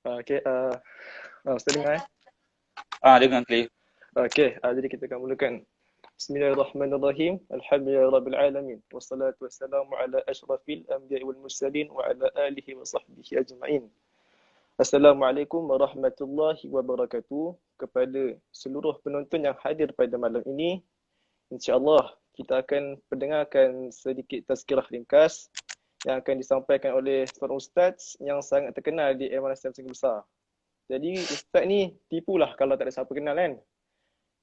Okey, Ustaz dengar? Dengan clear. Okey, jadi kita akan mulakan. Bismillahirrahmanirrahim. Alhamdulillahirabbil alamin. Wassalatu wassalamu ala asyrafil anbiya'i wal mursalin wa ala alihi wa sahbihi ajma'in. Assalamualaikum warahmatullahi wabarakatuh. Kepada seluruh penonton yang hadir pada malam ini, insya-Allah kita akan pendengarkan sedikit tazkirah ringkas yang akan disampaikan oleh seorang ustaz yang sangat terkenal di MRSM Sengkang Besar. Jadi ustaz ni tipulah kalau tak ada siapa kenal kan.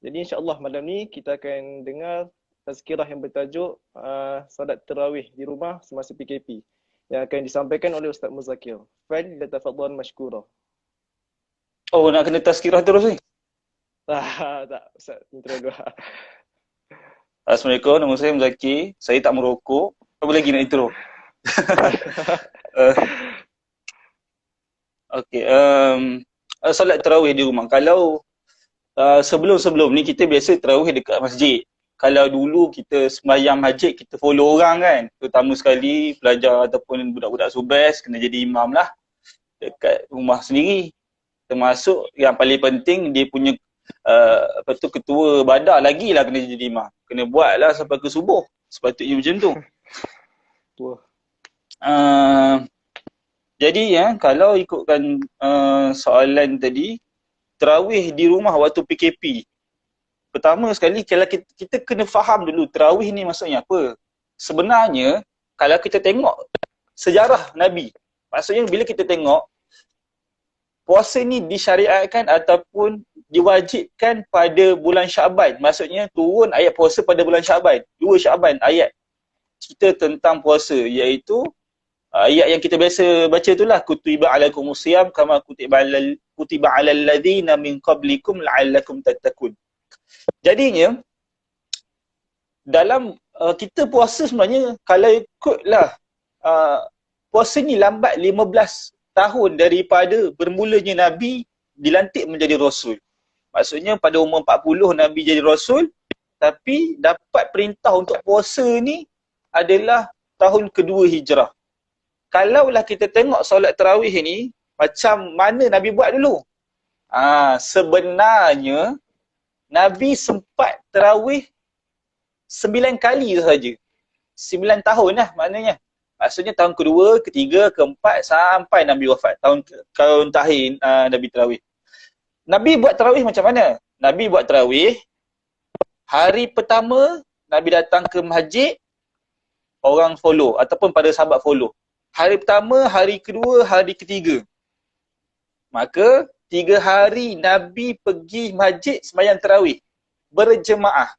Jadi insya-Allah malam ni kita akan dengar tazkirah yang bertajuk solat tarawih di rumah semasa PKP yang akan disampaikan oleh Ustaz Muzakir. Falyatafaddal mashkura. Oh, nak kena tazkirah terus ni? Tak, Ustaz intro dulu. Assalamualaikum, nama saya Muzakir. Saya tak merokok. Apa lagi nak intro? Okey, solat tarawih di rumah. Kalau sebelum-sebelum ni kita biasa tarawih dekat masjid. Kalau dulu kita sembahyang masjid, kita follow orang kan. Terutama sekali pelajar ataupun budak-budak subes kena jadi imam lah dekat rumah sendiri. Termasuk yang paling penting dia punya ketua badah lagi lah kena jadi imam. Kena buat lah sampai ke subuh. Sepatutnya macam tu. Jadi kalau ikutkan soalan tadi, tarawih di rumah waktu PKP. Pertama sekali, kalau kita kena faham dulu tarawih ni maksudnya apa. Sebenarnya, kalau kita tengok sejarah Nabi, maksudnya bila kita tengok, puasa ni disyariatkan ataupun diwajibkan pada bulan Syaban. Maksudnya turun ayat puasa pada bulan Syaban. 2 Syaban ayat cerita tentang puasa, iaitu ayat yang kita biasa baca itulah kutiba alaikumusiyam kama kutiba alal ladzina min qablikum la'allakum tattaqun. Jadinya dalam kita puasa sebenarnya kalau ikutlah puasa ni lambat 15 tahun daripada bermulanya Nabi dilantik menjadi Rasul. Maksudnya pada umur 40 Nabi jadi Rasul, tapi dapat perintah untuk puasa ni adalah tahun kedua Hijrah. Kalaulah kita tengok solat tarawih ni, macam mana Nabi buat dulu? Sebenarnya Nabi sempat tarawih 9 kali sahaja. 9 tahun lah maknanya. Maksudnya tahun kedua, ketiga, keempat sampai Nabi wafat. Tahun terakhir Nabi tarawih. Nabi buat tarawih macam mana? Nabi buat tarawih, hari pertama Nabi datang ke masjid, orang follow ataupun pada sahabat follow. Hari pertama, hari kedua, hari ketiga. Maka 3 hari Nabi pergi masjid sembahyang tarawih berjemaah.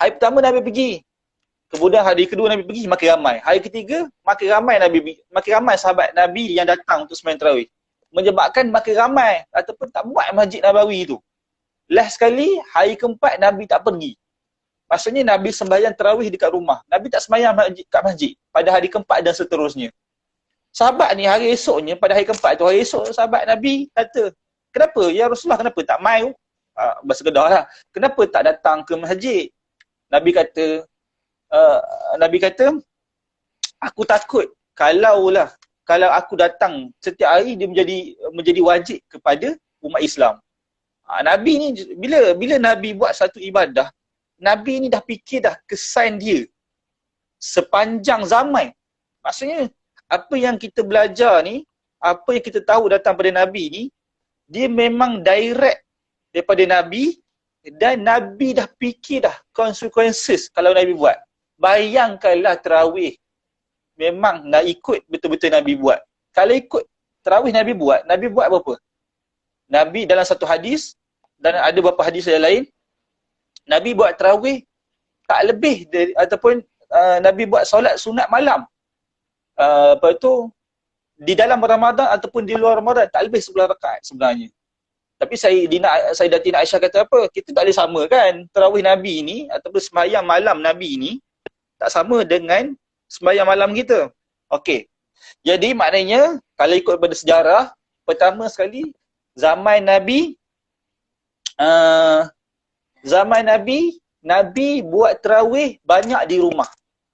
Hari pertama Nabi pergi. Kemudian hari kedua Nabi pergi makin ramai. Hari ketiga makin ramai sahabat Nabi yang datang untuk sembahyang tarawih. Menyebabkan makin ramai ataupun tak buat Masjid Nabawi tu. Last sekali hari keempat Nabi tak pergi. Maksudnya Nabi sembahyang tarawih dekat rumah. Nabi tak sembahyang kat masjid pada hari keempat dan seterusnya. Sahabat ni hari esoknya, pada hari keempat tu, hari esok sahabat Nabi kata, kenapa? Ya Rasulullah, kenapa tak mai? Bahasa Kedah lah. Kenapa tak datang ke masjid? Nabi kata, aku takut kalau aku datang setiap hari dia menjadi wajib kepada umat Islam. Nabi ni bila Nabi buat satu ibadah, Nabi ni dah fikir dah kesan dia sepanjang zaman. Maksudnya apa yang kita belajar ni, apa yang kita tahu datang pada Nabi ni, dia memang direct daripada Nabi dan Nabi dah fikir dah consequences kalau Nabi buat. Bayangkanlah tarawih memang nak ikut betul-betul Nabi buat. Kalau ikut tarawih Nabi buat berapa? Nabi dalam satu hadis dan ada beberapa hadis yang lain, Nabi buat tarawih tak lebih dari, ataupun Nabi buat solat sunat malam. Lepas tu di dalam Ramadan ataupun di luar Ramadan tak lebih 11 rakaat sebenarnya. Tapi Sayyidatina Aisyah kata apa? Kita tak boleh sama kan tarawih Nabi ni ataupun sembahyang malam Nabi ni tak sama dengan sembahyang malam kita. Okey. Jadi maknanya kalau ikut pada sejarah, pertama sekali zaman Nabi Nabi buat tarawih banyak di rumah.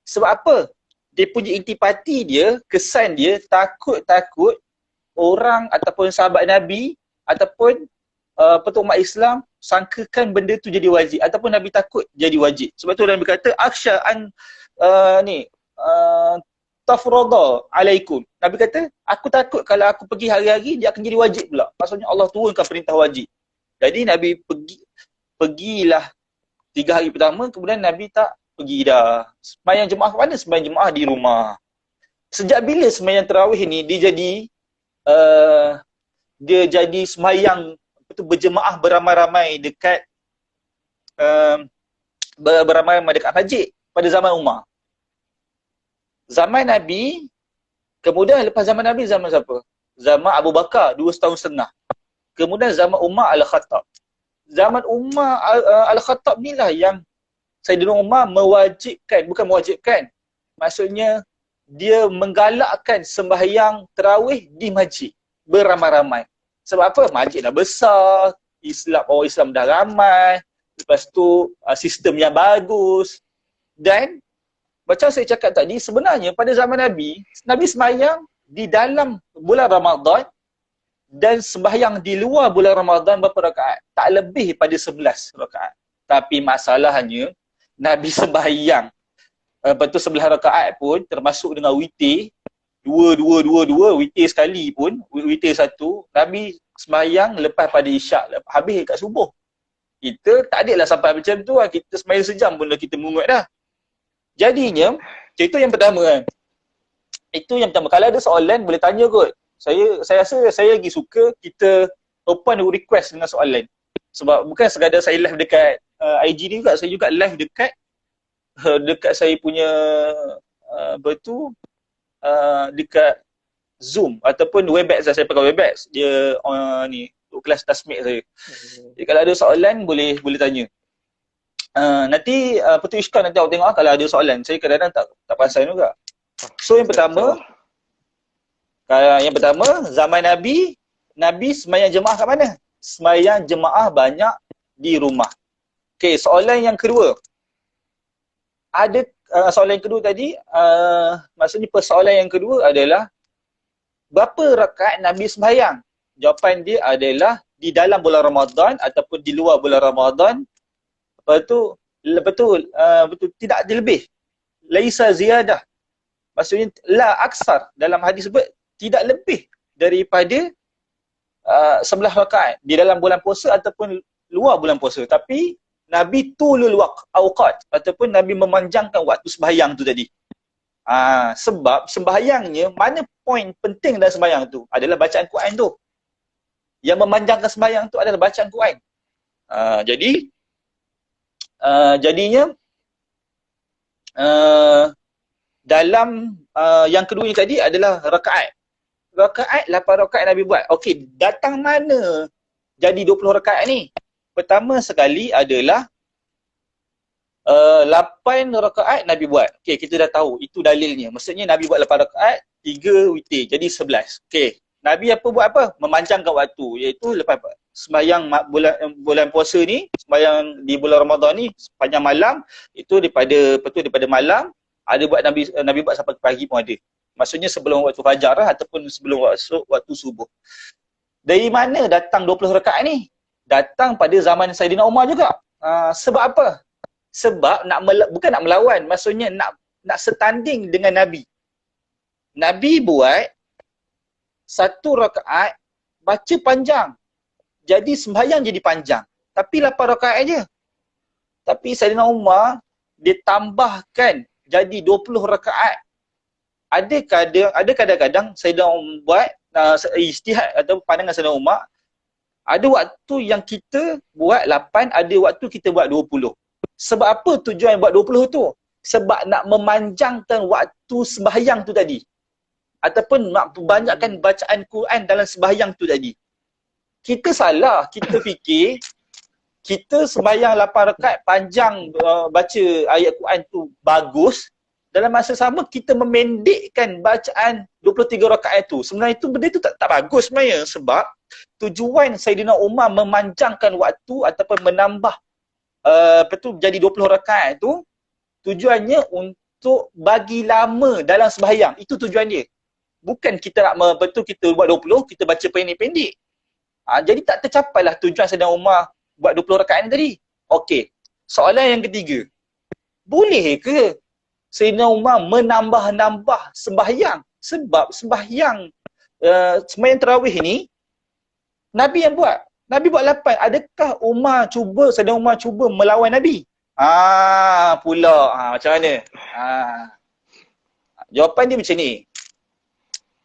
Sebab apa? Dia punya intipati dia, kesan dia takut orang ataupun sahabat Nabi ataupun umat Islam sangkakan benda tu jadi wajib ataupun Nabi takut jadi wajib. Sebab tu Nabi kata akhsha an tafrada alaikum. Nabi kata aku takut kalau aku pergi hari-hari dia akan jadi wajib pula. Maksudnya Allah turunkan perintah wajib. Jadi Nabi pergilah 3 hari pertama, kemudian Nabi tak pergi dah. Sembahyang jemaah mana? Sembahyang jemaah di rumah. Sejak bila sembahyang tarawih ni dia jadi sembahyang berjemaah beramai-ramai dekat beramai-ramai dekat masjid pada zaman Umar. Zaman Nabi, kemudian lepas zaman Nabi zaman siapa? Zaman Abu Bakar 2 tahun setengah. Kemudian zaman Umar Al-Khattab. Zaman Umar Al-Khattab ni lah yang Sayyidina Umar bukan mewajibkan. Maksudnya dia menggalakkan sembahyang tarawih di masjid beramai-ramai. Sebab apa? Masjid dah besar, orang Islam dah ramai, lepas tu sistem yang bagus. Dan macam saya cakap tadi, sebenarnya pada zaman Nabi sembahyang di dalam bulan Ramadan dan sembahyang di luar bulan Ramadan berapa rakaat? Tak lebih pada 11 rakaat. Tapi masalahnya Nabi sembahyang betul 11 rakaat pun termasuk dengan witir, dua witir sekali pun, witir satu, Nabi sembahyang lepas pada isyak, habis kat subuh. Kita tak adalah sampai macam tu lah, kita sembahyang sejam pun dah kita mengungut dah. Jadinya, itu yang pertama kan. Itu yang pertama. Kalau ada soalan boleh tanya kot. Saya rasa saya lagi suka kita open request dengan soalan. Sebab bukan sekadar saya live dekat IG ni juga, saya juga live dekat saya punya dekat Zoom ataupun Webex lah. Saya pakai Webex. Dia ni untuk kelas tasmik saya. Jadi kalau ada soalan boleh tanya. Nanti Iskar nanti awak tengok kalau ada soalan. Saya kadang-kadang tak perasan juga. So yang pertama zaman Nabi sembahyang jemaah kat mana? Sembahyang jemaah banyak di rumah. Okey, soalan yang kedua. Ada soalan yang kedua tadi, maksudnya persoalan yang kedua adalah berapa rakaat Nabi sembahyang? Jawapan dia adalah di dalam bulan Ramadan ataupun di luar bulan Ramadan. Betul tidak ada lebih. Laisa ziyadah. Maksudnya la aksar, dalam hadis sebut tidak lebih daripada 11 rakaat di dalam bulan puasa ataupun luar bulan puasa. Tapi Nabi tulul awqat ataupun Nabi memanjangkan waktu sembahyang tu tadi. Sebab sembahyangnya, mana poin penting dalam sembahyang tu? Adalah bacaan Quran tu. Yang memanjangkan sembahyang tu adalah bacaan Quran. Jadinya dalam yang kedua ni tadi adalah rakaat. 8 rakaat Nabi buat. Okey, datang mana jadi 20 rakaat ni? Pertama sekali adalah 8 rakaat Nabi buat. Okey, kita dah tahu itu dalilnya. Maksudnya Nabi buat 8 rakaat, 3 witir, jadi 11. Okey. Nabi apa? Memanjangkan waktu, iaitu lepas sembahyang bulan puasa ni, sembahyang di bulan Ramadan ni sepanjang malam, itu daripada malam ada buat Nabi buat sampai pagi pun ada. Maksudnya sebelum waktu fajar lah, ataupun sebelum waktu subuh. Dari mana datang 20 rakaat ni? Datang pada zaman Sayyidina Umar juga. Sebab apa? Sebab bukan nak melawan, maksudnya nak setanding dengan Nabi. Nabi buat 1 rakaat baca panjang. Jadi sembahyang jadi panjang. Tapi 8 rakaat je. Tapi Sayyidina Umar dia tambahkan jadi 20 rakaat. Ada kadang-kadang Sayyidina Umar buat ijtihad atau pandangan Sayyidina Umar, ada waktu yang kita buat 8, ada waktu kita buat 20. Sebab apa tujuan buat 20 tu? Sebab nak memanjangkan waktu sembahyang tu tadi. Ataupun nak banyakkan bacaan Quran dalam sembahyang tu tadi. Kita salah, kita fikir kita sembahyang 8 rakaat panjang baca ayat Quran tu bagus. Dalam masa sama kita memendekkan bacaan 23 rakaat tu. Sebenarnya itu benda tu tak bagus sebenarnya, sebab tujuan Sayyidina Umar memanjangkan waktu ataupun menambah jadi 20 rakaat tu, tujuannya untuk bagi lama dalam sembahyang. Itu tujuan dia. Bukan kita nak betul kita buat 20, kita baca pendek-pendek. Jadi tak tercapailah tujuan Sayyidina Umar buat 20 rakaat ni tadi. Okey. Soalan yang ketiga. Boleh ke Sayyidina Umar menambah-nambah sembahyang? Sebab sembahyang sembahyang tarawih ni Nabi yang buat. Nabi buat 8. Adakah Sayyidina Umar cuba melawan Nabi? Pula. Macam mana? Jawapan dia macam ni.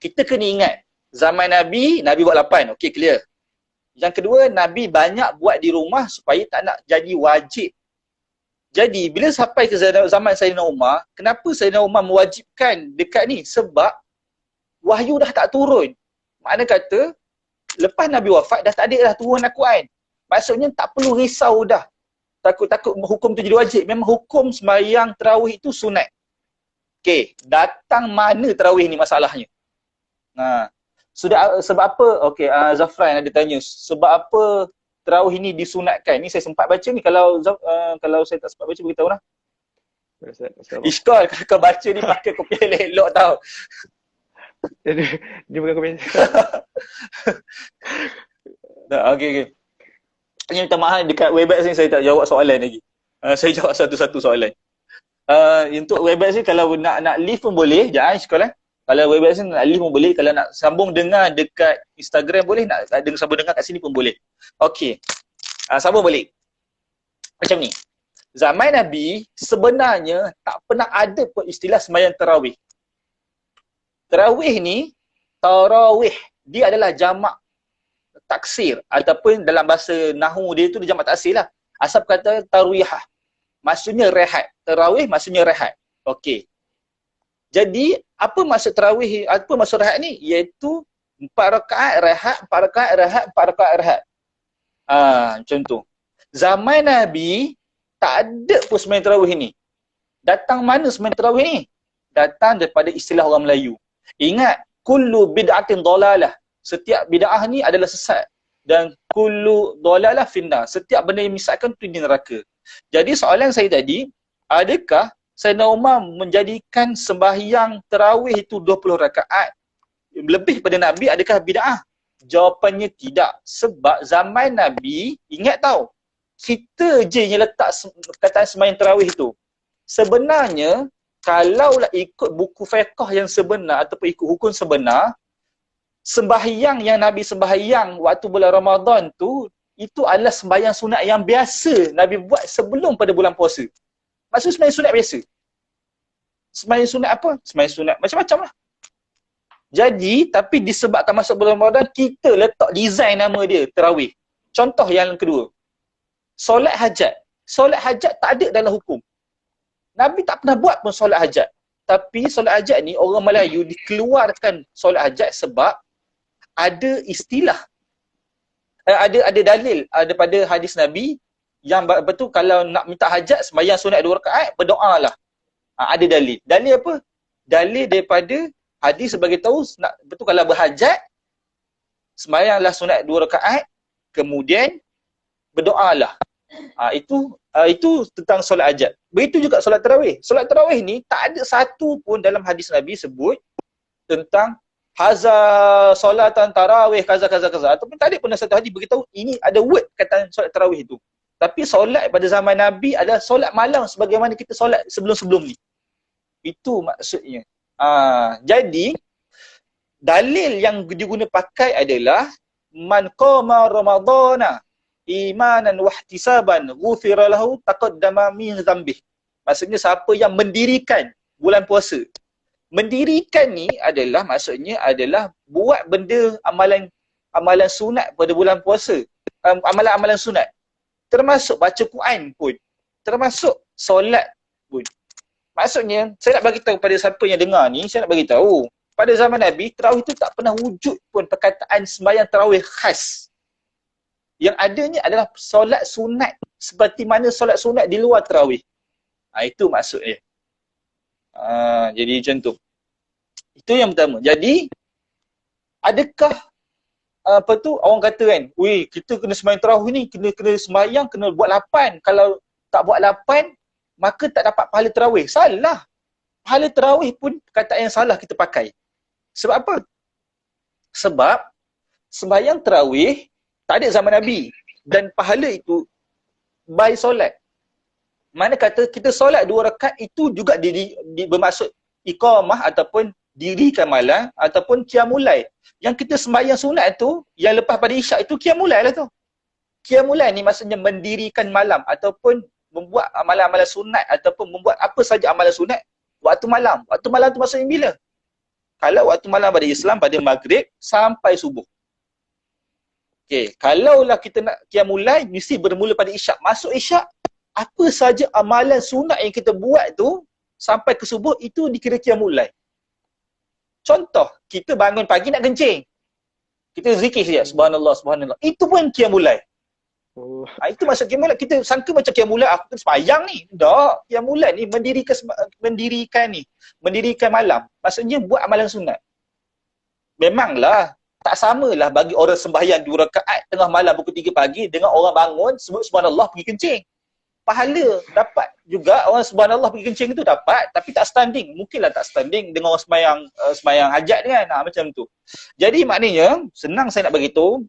Kita kena ingat, zaman Nabi buat 8. Okey, clear. Yang kedua, Nabi banyak buat di rumah supaya tak nak jadi wajib. Jadi, bila sampai ke zaman Sayyidina Umar, kenapa Sayyidina Umar mewajibkan dekat ni? Sebab wahyu dah tak turun. Makna kata, lepas Nabi wafat, dah tak ada dah turun Al-Quran. Maksudnya tak perlu risau dah. Takut-takut hukum tu jadi wajib. Memang hukum sembahyang tarawih itu sunat. Okey, datang mana tarawih ni masalahnya? Sebab apa? Okey, Zafran ada tanya, sebab apa tarawih ni disunatkan? Ni saya sempat baca ni, kalau saya tak sempat baca beritahu lah. Iskal, kalau kau baca ni pakai kopi elok tau. Dia bukan kopi. Okey. Ini minta maaf, dekat Webex ni saya tak jawab soalan lagi. Saya jawab satu-satu soalan. Untuk Webex ni kalau nak live pun boleh, jangan Iskal Kalau Webex ni nak live pun boleh, kalau nak sambung dengar dekat Instagram boleh, nak sambung dengar kat sini pun boleh. Okey. Sambung balik. Macam ni. Zaman Nabi sebenarnya tak pernah ada pun istilah sembahyang tarawih. Tarawih ni, dia adalah jamak taksir ataupun dalam bahasa Nahu dia tu dia jamak taksir lah. Asal kata tarwihah. Maksudnya rehat. Tarawih maksudnya rehat. Okey. Jadi, apa maksud tarawih, apa maksud rehat ni? Iaitu 4 rakaat rehat, 4 rakaat rehat, 4 rakaat rehat. Macam tu. Zaman Nabi, tak ada pun sembahyang tarawih ni. Datang mana sembahyang tarawih ni? Datang daripada istilah orang Melayu. Ingat, kullu bid'atin dolalah. Setiap bid'ah ni adalah sesat. Dan kullu dolalah finnar. Setiap benda yang menyesatkan tu di neraka. Jadi soalan saya tadi, adakah Sayyidina Umar menjadikan sembahyang tarawih itu 20 rakaat lebih pada Nabi, adakah bid'ah? Jawapannya tidak. Sebab zaman Nabi, ingat tau, kita je yang letak perkataan sembahyang tarawih itu. Sebenarnya, kalaulah ikut buku fiqh yang sebenar ataupun ikut hukum sebenar, sembahyang yang Nabi sembahyang waktu bulan Ramadan tu, itu adalah sembahyang sunat yang biasa Nabi buat sebelum pada bulan puasa. Maksud sembahyang sunat biasa. Sembahyang sunat apa? Sembahyang sunat macam-macam lah. Jadi, tapi disebabkan masuk bulan Ramadan, kita letak design nama dia, tarawih. Contoh yang kedua. Solat hajat. Solat hajat tak ada dalam hukum. Nabi tak pernah buat pun solat hajat. Tapi solat hajat ni, orang Melayu dikeluarkan solat hajat sebab ada istilah. Ada dalil daripada hadis Nabi yang betul kalau nak minta hajat sembahyang sunat 2 rakaat, berdoalah. Ada dalil. Dalil apa? Dalil daripada hadis sebagai tahu nak betul kalau berhajat sembahyanglah sunat 2 rakaat, kemudian berdoalah. Itu tentang solat hajat. Begitu juga solat tarawih. Solat tarawih ni tak ada satu pun dalam hadis Nabi sebut tentang haza solatan tarawih kaza. Ataupun tak ada pun satu hadis beritahu ini ada word kata solat tarawih itu. Tapi solat pada zaman Nabi adalah solat malam sebagaimana kita solat sebelum-sebelum ni. Itu maksudnya. Jadi dalil yang diguna pakai adalah man qama ramadhana imanan wa ihtisaban ghufira lahu taqaddama min dzambih. Maksudnya siapa yang mendirikan bulan puasa. Mendirikan ni adalah maksudnya adalah buat benda amalan sunat pada bulan puasa. Amalan-amalan sunat. Termasuk baca Quran pun. Termasuk solat pun. Maksudnya, saya nak bagi tahu pada siapa yang dengar ni, saya nak bagi tahu. Pada zaman Nabi, tarawih itu tak pernah wujud pun perkataan sembahyang tarawih khas. Yang adanya adalah solat sunat. Seperti mana solat sunat di luar tarawih. Itu maksudnya. Jadi macam tu. Itu yang pertama. Jadi, adakah orang kata kan, weh, kita kena sembahyang tarawih ni, kena sembahyang, kena buat 8. Kalau tak buat 8, maka tak dapat pahala tarawih. Salah. Pahala tarawih pun perkataan yang salah kita pakai. Sebab apa? Sebab sembahyang tarawih tak ada zaman Nabi. Dan pahala itu by solat. Mana kata kita solat 2 rakaat itu juga bermaksud iqamah ataupun dirikan malam ataupun qiyamul. Yang kita sembahyang sunat tu, yang lepas pada isyak itu qiyamul lah tu. Qiyamul ni maksudnya mendirikan malam ataupun membuat amalan-amalan sunat ataupun membuat apa saja amalan sunat waktu malam. Waktu malam tu maksudnya bila? Kalau waktu malam pada Islam pada maghrib sampai subuh. Okey, kalaulah kita nak qiyamul mesti bermula pada isyak. Masuk isyak, apa saja amalan sunat yang kita buat tu sampai ke subuh itu dikira qiyamul. Contoh, kita bangun pagi nak kencing. Kita zikir saja, subhanallah, subhanallah. Itu pun qiyamul. Oh. Itu maksud qiyamul. Kita sangka macam qiyamul aku kena sembahyang ni. Tak, qiyamul ni mendirikan malam. Maksudnya buat amalan sunat. Memanglah tak samalah bagi orang sembahyang 2 rakaat tengah malam pukul 3 pagi dengan orang bangun sebut subhanallah pergi kencing. Pahala dapat juga orang subhanallah pergi kencing itu dapat, tapi tak standing. Mungkinlah tak standing dengan orang sembahyang hajat kan. Macam tu. Jadi maknanya senang saya nak bagi tahu,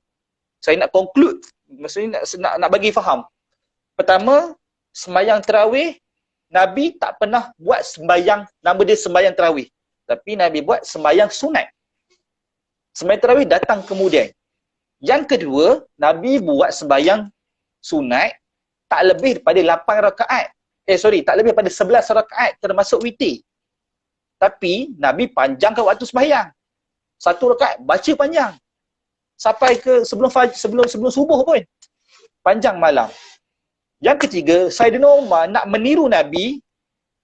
saya nak conclude, maksudnya nak bagi faham. Pertama, sembahyang tarawih Nabi tak pernah buat sembahyang nama dia sembahyang tarawih. Tapi Nabi buat sembahyang sunat. Sembahyang tarawih datang kemudian. Yang kedua, Nabi buat sembahyang sunat tak lebih daripada 8 rakaat. Tak lebih daripada 11 rakaat termasuk witir. Tapi Nabi panjangkan waktu sembahyang. 1 rakaat baca panjang. Sampai ke sebelum subuh pun. Panjang malam. Yang ketiga, Saidina Umar nak meniru Nabi,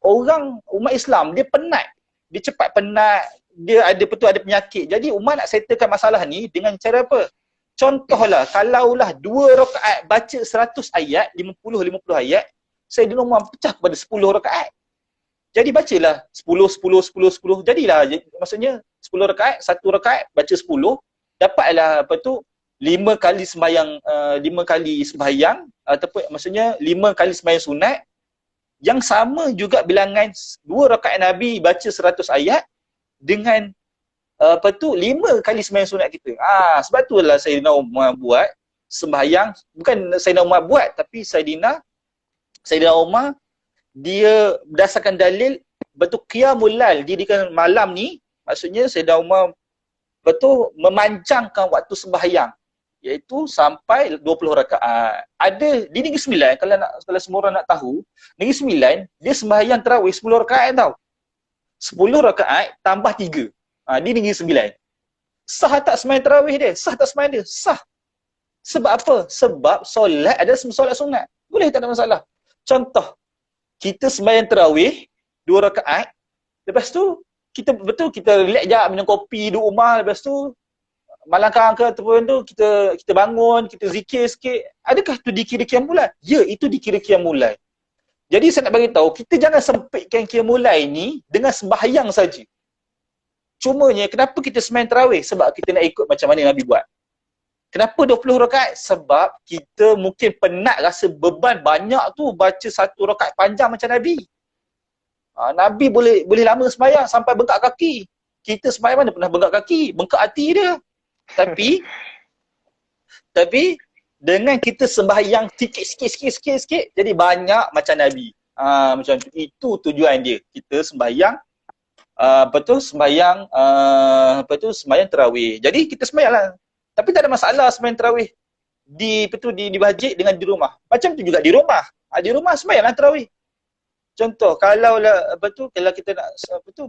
orang umat Islam dia penat. Dia cepat penat, dia ada penyakit. Jadi Umar nak settlekan masalah ni dengan cara apa? Contohlah, kalaulah 2 rakaat baca 100 ayat, 50 ayat, Saidina Umar pecah kepada 10 rakaat. Jadi bacalah 10. Jadilah maksudnya 10 rakaat, 1 rakaat baca 10, dapatlah 5 kali sembahyang ataupun maksudnya 5 kali sembahyang sunat yang sama juga bilangan 2 rakaat Nabi baca 100 ayat dengan 5 kali sembahyang sunat kita. Sebab itulah Saidina Umar buat sembahyang, bukan Saidina Umar buat, tapi Saidina Umar dia berdasarkan dalil qiyamul lail, dirikan malam ni, maksudnya Saidina Umar memanjangkan waktu sembahyang, iaitu sampai 20 rakaat. Ada di Negeri Sembilan, kalau semua orang nak tahu, Negeri Sembilan dia sembahyang tarawih 10 rakaat tau. 10 rakaat tambah 3. Di Negeri Sembilan. Sah tak sembahyang tarawih dia? Sah tak sembahyang dia? Sah. Sebab apa? Sebab solat ada solat sunat. Boleh tak ada masalah. Contoh, kita sembahyang tarawih 2 rakaat, lepas tu kita relax je, minum kopi, duduk rumah, lepas tu malangkang ke ataupun tu kita bangun, kita zikir sikit. Adakah tu dikira qiyamul lail? Ya, itu dikira qiyamul lail. Jadi saya nak bagi tahu, kita jangan sempitkan qiyamul lail ni dengan sembahyang saja. Cumanya kenapa kita sembahyang tarawih? Sebab kita nak ikut macam mana Nabi buat. Kenapa 20 rakaat? Sebab kita mungkin penat, rasa beban banyak tu baca 1 rakaat panjang macam Nabi. Nabi boleh lama sembahyang sampai bengkak kaki. Kita sembahyang mana pernah bengkak kaki? Bengkak hati dia. Tapi dengan kita sembahyang sikit, jadi banyak macam Nabi. Macam tu. Itu tujuan dia. Kita sembahyang sembahyang tarawih. Jadi kita sembahyanglah. Tapi tak ada masalah sembahyang tarawih di masjid dengan di rumah. Macam tu juga di rumah. Di rumah sembahyanglah tarawih. Contoh, kalau kita nak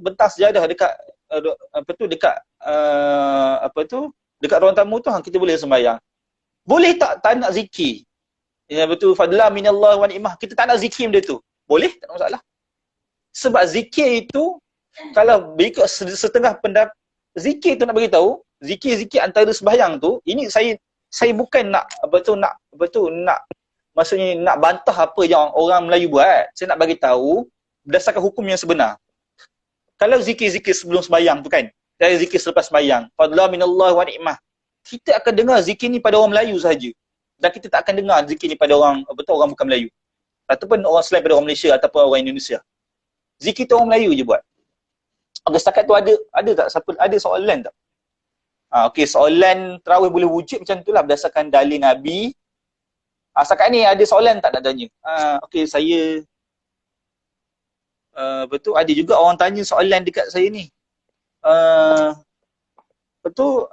bentang sejadah dekat dekat ruang tamu tu, kita boleh sembahyang. Boleh tak nak zikir? Ya betul, fadla minallah wa ni'mah. Kita tak nak zikir benda tu. Boleh, tak ada masalah. Sebab zikir itu, kalau berikut setengah pendapat, zikir tu nak bagi tahu, zikir antara sembahyang tu, ini saya bukan nak maksudnya nak bantah apa yang orang Melayu buat. Saya nak bagi tahu berdasarkan hukum yang sebenar. Kalau zikir-zikir sebelum sembahyang tu kan, dan zikir selepas sembahyang, fadla minallah wa ni'mah, kita akan dengar zikir ni pada orang Melayu sahaja. Dan kita tak akan dengar zikir ni pada orang bukan Melayu. Ataupun orang selain pada orang Malaysia ataupun orang Indonesia. Zikir tu orang Melayu je buat. Okay, setakat tu ada tak siapa ada soalan tak? Okey, soalan tarawih boleh wujud macam itulah berdasarkan dalil Nabi. Setakat ni ada soalan tak nak tanya? Okey, saya betul ada juga orang tanya soalan dekat saya ni. Betul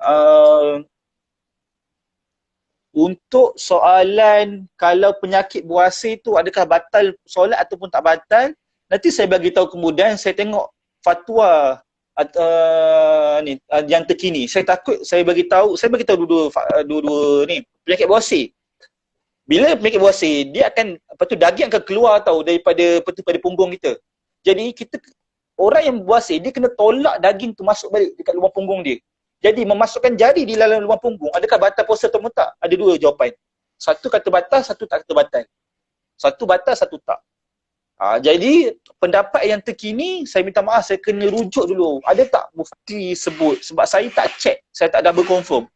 untuk soalan kalau penyakit buasir tu adakah batal solat ataupun tak batal, nanti saya bagi tahu kemudian saya tengok fatwa yang terkini. Saya takut saya bagi tahu dua-dua ni penyakit buasir. Bila penyakit buasir, dia akan daging akan keluar daripada punggung kita. Jadi orang yang buasir dia kena tolak daging tu masuk balik dekat lubang punggung dia. Jadi memasukkan jari di dalam lubang punggung, adakah batal puasa atau tak? Ada dua jawapan. Satu kata batal, satu tak kata batal. Satu batal, satu tak. Jadi pendapat yang terkini, saya minta maaf, saya kena rujuk dulu. Ada tak mufti sebut? Sebab saya tak check, saya tak double confirm.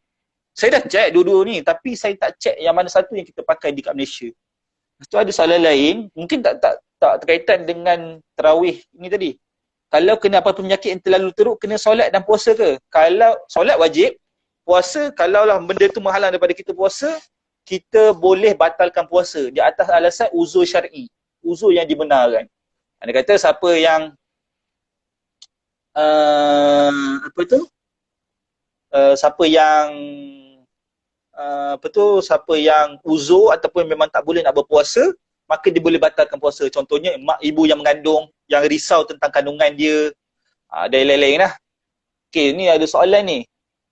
Saya dah check dua-dua ni, tapi saya tak check yang mana satu yang kita pakai dekat Malaysia. Lepas tu ada soalan lain, mungkin tak terkaitan dengan tarawih ni tadi. Kalau kena apa-apa penyakit yang terlalu teruk, kena solat dan puasa ke? Kalau solat wajib, puasa kalaulah benda tu menghalang daripada kita puasa, kita boleh batalkan puasa di atas alasan uzur syar'i, uzur yang dibenarkan. Dia kata siapa yang siapa yang uzur ataupun memang tak boleh nak berpuasa, maka dia boleh batalkan puasa. Contohnya mak ibu yang mengandung, yang risau tentang kandungan dia, dan lain-lain lah. Okay, ni ada soalan ni.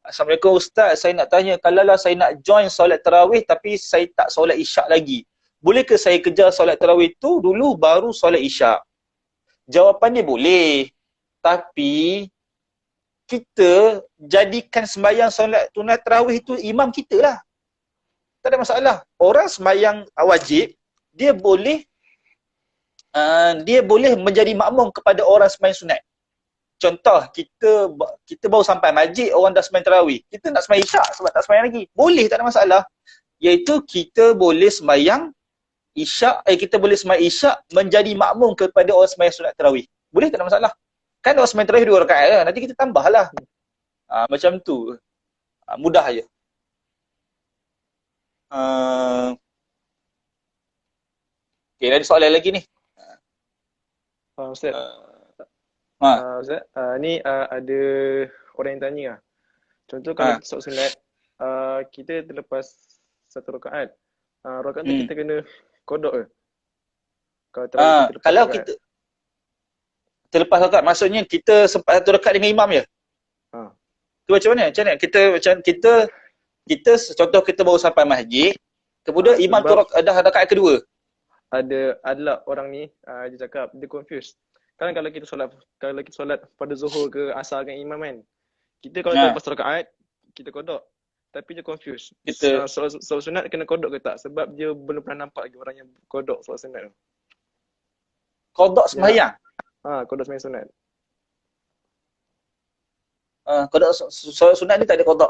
Assalamualaikum Ustaz, saya nak tanya, kalaulah saya nak join solat tarawih tapi saya tak solat isyak lagi, bolehkah saya kejar solat tarawih tu dulu baru solat isyak? Jawapan dia boleh, tapi kita jadikan sembahyang solat sunat tarawih tu imam kita lah. Tak ada masalah. Orang sembahyang wajib, dia boleh menjadi makmum kepada orang sembahyang sunat. Contoh, kita baru sampai masjid, orang dah sembahyang tarawih. Kita nak sembahyang isyak sebab tak sembahyang lagi. Boleh, tak ada masalah. Iaitu kita boleh sembahyang isyak, kita boleh sembahyang isyak menjadi makmum kepada orang sembahyang sunat tarawih. Boleh, tak ada masalah. Kan orang sembahyang tarawih 2 rakaat lah. Nanti kita tambahlah. Macam tu. Mudah je. Okay, ada soalan lagi ni. Ustaz. Ustaz, ni ada orang yang tanya lah. Contoh kalau kita solat sunat, kita terlepas satu rakaat. Rakaat tu kita kena kodok ke? Kalau kita terlepas rakaat, maksudnya kita sempat satu rakaat dengan imam je? Tu macam mana? Kita contoh kita baru sampai masjid, kemudian imam tu dah rakaat kedua. Adalah orang ni, dia cakap, dia confused. Kan kalau kita solat pada zuhur ke asar dengan imam kan, kita kalau lepas rakaat, kita kodok. Tapi dia confused. Solat sunat kena kodok ke tak? Sebab dia belum pernah nampak lagi orang yang kodok solat sunat tu. Kodok sembahyang? Kodok sembahyang sunat. Kodok solat sunat ni tak ada kodok.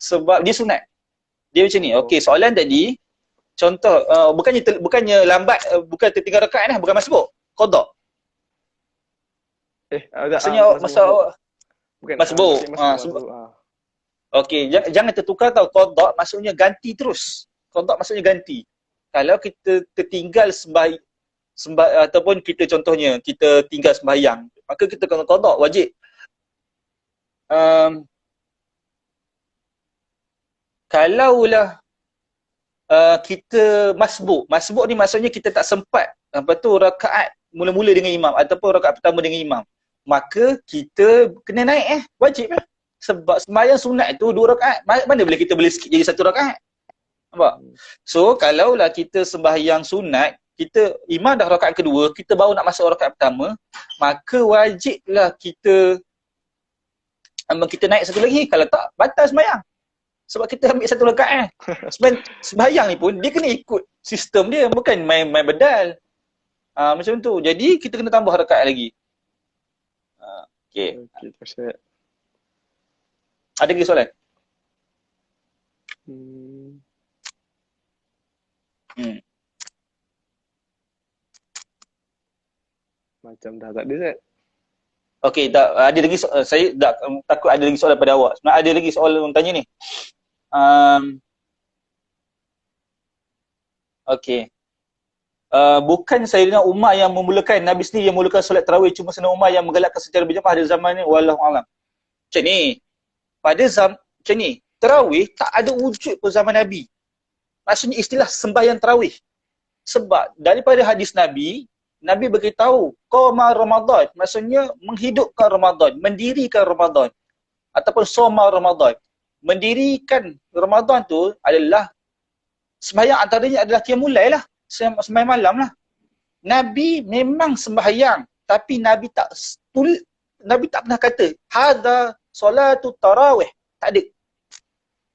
Sebab dia sunat. Dia macam ni. Okey, soalan tadi, contoh, bukannya lambat, bukan tertinggal rakaat lah, bukan masbuk. Kodok. Maksudnya masbuk. Okey, jangan tertukar tau. Qadha maksudnya ganti terus. Qadha maksudnya ganti. Kalau kita tertinggal ataupun kita contohnya kita tinggal sembahyang, maka kita kena qadha wajib. Kalaulah kita masbuk ni maksudnya kita tak sempat rakaat mula-mula dengan imam ataupun rakaat pertama dengan imam, maka kita kena naik wajib lah. Sebab sembahyang sunat tu 2 rakaat. Mana boleh kita boleh skip jadi 1 rakaat? Nampak? So, kalaulah kita sembahyang sunat, imam dah rakaat kedua, kita baru nak masuk rakaat pertama, maka wajiblah kita naik satu lagi. Kalau tak, batal sembahyang. Sebab kita ambil 1 rakaat. Sembahyang ni pun, dia kena ikut sistem dia, bukan main bedal. Macam tu. Jadi, kita kena tambah rakaat lagi. Okay. Ada lagi soalan? Macam dah tak ada, Zat. Okey, tak ada lagi saya tak takut ada lagi soalan pada awak. Sebenarnya ada lagi soalan orang tanya ni. Um, Okey. Bukan Sayyidina Umar yang memulakan, Nabi sendiri yang memulakan solat tarawih, cuma Sayyidina Umar yang menggalakkan secara berjamaah pada zaman ni, wallahu alam. Macam ni. Macam ni, tarawih tak ada wujud pada zaman Nabi. Maksudnya istilah sembahyang tarawih. Sebab daripada hadis Nabi, Nabi beritahu qoma Ramadan, maksudnya menghidupkan Ramadan, mendirikan Ramadan ataupun soma Ramadan. Mendirikan Ramadan tu adalah sembahyang, antaranya adalah qiyamul lail lah, sembahyang malam lah. Nabi memang sembahyang, tapi Nabi tak pernah kata hadza solatu tarawih. Tak ada.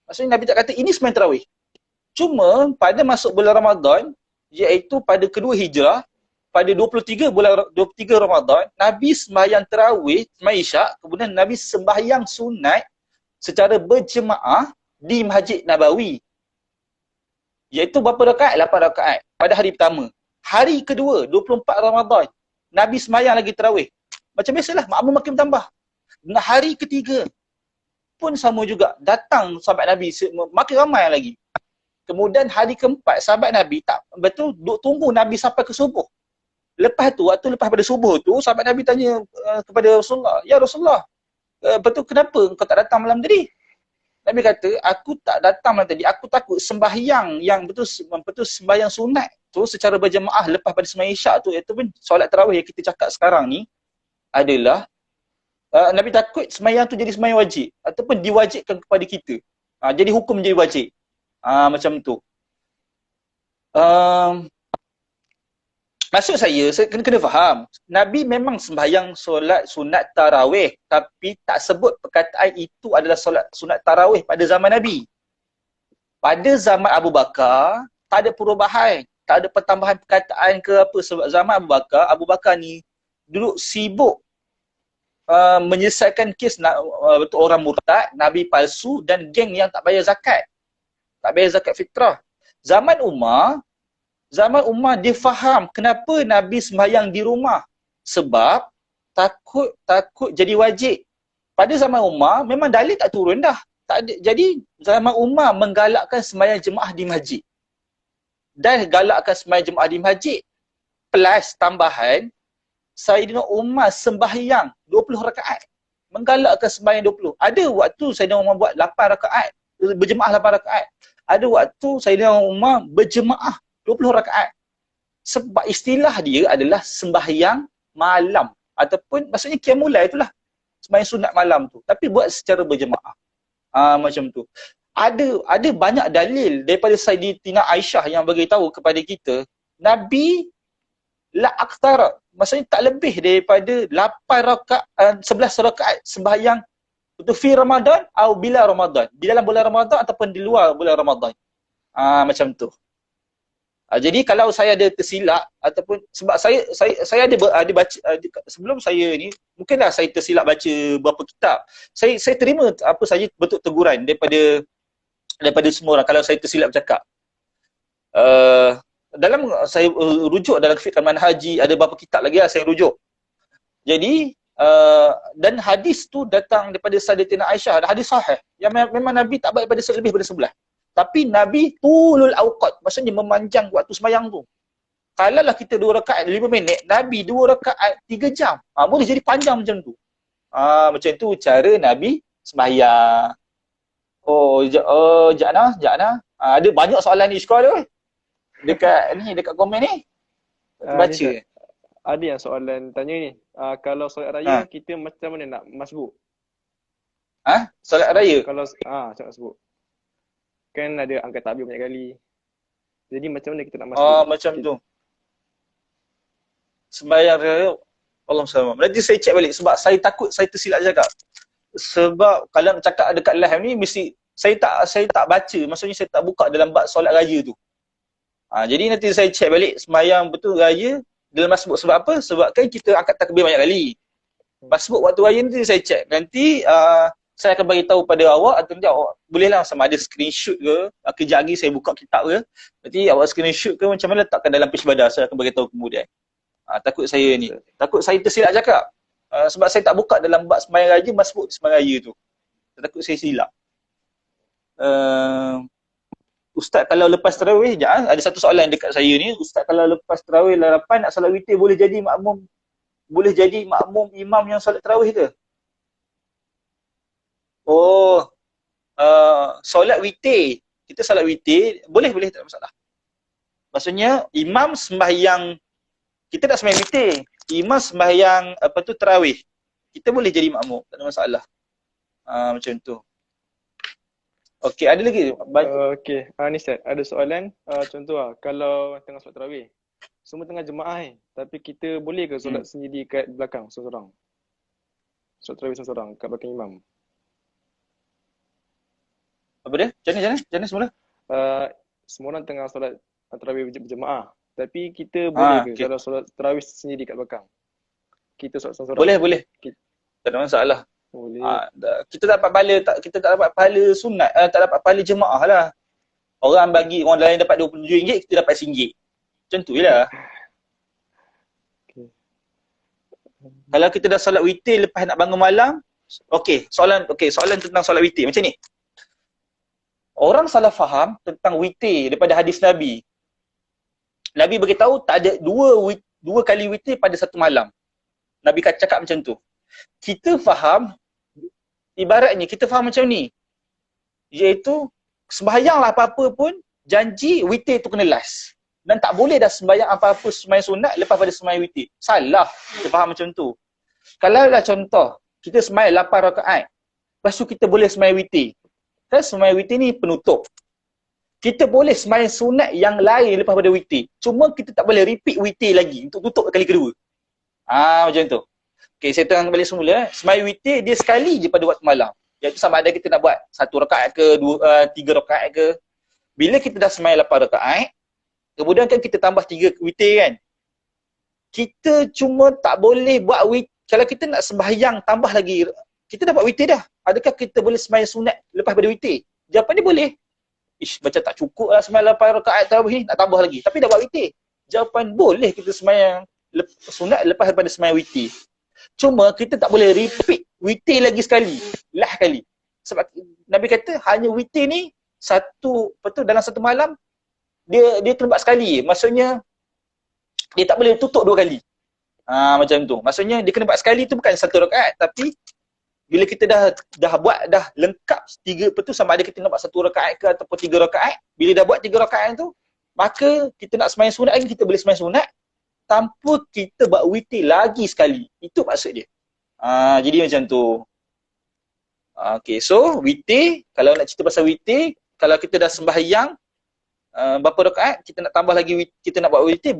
Maksudnya Nabi tak kata ini sembahyang tarawih. Cuma pada masuk bulan Ramadan, iaitu pada kedua hijrah, pada 23 Ramadan, Nabi sembahyang tarawih, sembahyang isyak, kemudian Nabi sembahyang sunat secara berjemaah di Masjid Nabawi. Iaitu berapa rakaat? 8 rakaat pada hari pertama. Hari kedua, 24 Ramadan, Nabi sembahyang lagi tarawih. Macam biasalah, makmum makin bertambah. Dan hari ketiga pun sama juga, datang sahabat Nabi makin ramai lagi. Kemudian hari keempat, sahabat Nabi tak betul duk tunggu Nabi sampai ke subuh. Lepas tu, waktu lepas pada subuh tu, sahabat Nabi tanya kepada Rasulullah, "Ya Rasulullah, betul kenapa kau tak datang malam tadi?" Nabi kata, "Aku tak datang malam tadi, aku takut sembahyang yang betul sembahyang sunat tu secara berjemaah lepas pada sembahyang isyak tu, iaitu pun solat tarawih yang kita cakap sekarang ni adalah Nabi takut sembahyang tu jadi sembahyang wajib ataupun diwajibkan kepada kita. Jadi hukum menjadi wajib." Macam tu. Maksud saya kena faham, Nabi memang sembahyang solat sunat tarawih, tapi tak sebut perkataan itu adalah solat sunat tarawih pada zaman Nabi. Pada zaman Abu Bakar, tak ada perubahan, tak ada pertambahan perkataan ke apa, sebab zaman Abu Bakar ni duduk sibuk menyelesaikan kes betul orang murtad, Nabi palsu dan geng yang tak bayar zakat. Tak bayar zakat fitrah. Zaman Umar dia faham kenapa Nabi sembahyang di rumah. Sebab takut jadi wajib. Pada zaman Umar memang dalil tak turun dah. Tak ada. Jadi zaman Umar menggalakkan sembahyang jemaah di masjid. Dan galakkan sembahyang jemaah di masjid. Plus tambahan, Sayyidina Umar sembahyang 20 rakaat. Menggalakkan sembahyang 20. Ada waktu Sayyidina Umar buat 8 rakaat. Berjemaah 8 rakaat. Ada waktu Sayyidina Umar berjemaah 20 rakaat. Sebab istilah dia adalah sembahyang malam. Ataupun maksudnya qiyamul lail itulah. Sembahyang sunat malam tu. Tapi buat secara berjemaah. Macam tu. Ada banyak dalil daripada Sayyidatina Aisyah yang beritahu kepada kita, Nabi la aktara. Maksudnya tak lebih daripada 8 rakaat, 11 rakaat sembahyang itu fi Ramadan atau bila Ramadan. Di dalam bulan Ramadan ataupun di luar bulan Ramadan. Macam tu. Jadi kalau saya ada tersilap ataupun sebab saya ada baca sebelum saya ni, mungkinlah saya tersilap baca beberapa kitab. Saya terima apa saja bentuk teguran daripada semua orang kalau saya tersilap bercakap. Dalam saya rujuk dalam fiqh manhaji, ada beberapa kitab lagi saya rujuk. Jadi dan hadis tu datang daripada Sayyidatina Aisyah, hadis sahih yang memang Nabi tak baik pada lebih pada sebelah. Tapi Nabi tulul awqat, maksudnya memanjang waktu sembahyang tu. Kalau lah kita 2 rakaat 5 minit, Nabi 2 rakaat 3 jam. Boleh jadi panjang macam tu. Macam tu cara Nabi sembahyang. Jana. Ada banyak soalan ni sekolah tu. Dekat komen ni. Baca. Ada yang soalan tanya ni. Kalau solat raya kita macam mana nak masbuk? Solat raya? Kalau solat masbuk. Kan ada angkat takbir banyak kali. Jadi macam mana kita nak masbuk? Macam tu. Sembahyang raya, Allah SWT. Nanti saya cek balik sebab saya takut saya tersilap cakap. Sebab kalau nak cakap dekat live ni mesti saya tak baca, maksudnya saya tak buka dalam bab solat raya tu. Jadi nanti saya cek balik sembahyang betul raya dalam masbuk sebab apa? Sebab kan kita angkat takbir banyak kali. Masbuk waktu raya nanti saya cek. Nanti saya akan bagi tahu pada awak atau nanti awak bolehlah sama ada screenshot ke, kejap lagi saya buka kitab ke. Nanti awak screenshot ke macam mana letakkan dalam page badan, saya akan bagi tahu kemudian. Takut saya tersilap cakap. Sebab saya tak buka dalam bab sembahyang raya, masbuk sembahyang raya tu. Saya takut saya silap. Ustaz kalau lepas tarawih, ada satu soalan dekat saya ni. Ustaz kalau lepas tarawih 8 nak solat witir boleh jadi makmum imam yang solat tarawih ke? Oh, solat witir. Kita solat witir, boleh tak ada masalah. Maksudnya imam sembahyang, kita tak sembahyang witir. Imam sembahyang tarawih. Kita boleh jadi makmum, tak ada masalah. Macam tu. Okey, ada lagi? Okey, ni Ustaz, ada soalan. Contoh kalau tengah solat tarawih, semua tengah jemaah tapi kita boleh ke solat sendiri kat belakang seorang? Solat tarawih seorang kat belakang imam. Apa dia? Macam mana semula? Semua orang tengah solat tarawih berjemaah, tapi kita boleh ke kalau solat tarawih sendiri kat belakang? Kita solat seorang. Boleh. Tak ada masalah. Boleh. Kita tak dapat pahala sunat, tak dapat pahala jemaah lah. Orang lain dapat RM27, kita dapat RM1. Macam tu je lah. Okay. Kalau kita dah solat witir lepas nak bangun malam, soalan tentang solat witir macam ni. Orang salah faham tentang witir daripada hadis Nabi. Nabi beritahu tak ada dua kali witir pada satu malam. Nabi cakap macam tu. Kita faham, ibaratnya kita faham macam ni, iaitu sembahyanglah apa-apa pun, janji witir tu kena last. Dan tak boleh dah sembahyang apa-apa sembahyang sunat lepas pada sembahyang witir. Salah, kita faham macam tu. Kalau lah contoh, kita sembahyang 8 rakaat, lepas tu kita boleh sembahyang witir. Kan sembahyang witir ni penutup. Kita boleh sembahyang sunat yang lain lepas pada witir. Cuma kita tak boleh repeat witir lagi untuk tutup kali kedua. Macam tu. Okay, saya terang balik semula. Sembahyang witir dia sekali je pada waktu malam. Iaitu sama ada kita nak buat 1 rakaat ke, 3 rakaat ke. Bila kita dah sembahyang 8 rakaat, kemudian kan kita tambah 3 witir kan. Kita cuma tak boleh buat witir. Kalau kita nak sembahyang tambah lagi, kita dah buat witir dah. Adakah kita boleh sembahyang sunat lepas pada witir? Jawapan dia boleh. Macam tak cukup lah sembahyang 8 rakaat tarawih ni, nak tambah lagi. Tapi dah buat witir. Jawapan boleh kita sembahyang sunat lepas daripada sembahyang witir. Cuma kita tak boleh repeat witir lagi sekali. Kali. Sebab Nabi kata hanya witir ni dalam satu malam dia kena buat sekali. Maksudnya dia tak boleh tutup 2 kali. Macam tu. Maksudnya dia kena buat sekali tu bukan 1 rakaat, tapi bila kita dah buat dah lengkap 3 sama ada kita nak buat 1 rakaat ke ataupun 3 rakaat, bila dah buat 3 rakaat tu, maka kita nak sembahyang sunat lagi, kita boleh sembahyang sunat tanpa kita buat witir lagi sekali. Itu maksud dia. Jadi macam tu. Okay, so witir, kalau nak cerita pasal witir, kalau kita dah sembahyang berapa rakaat, kita nak tambah lagi, kita nak buat witir.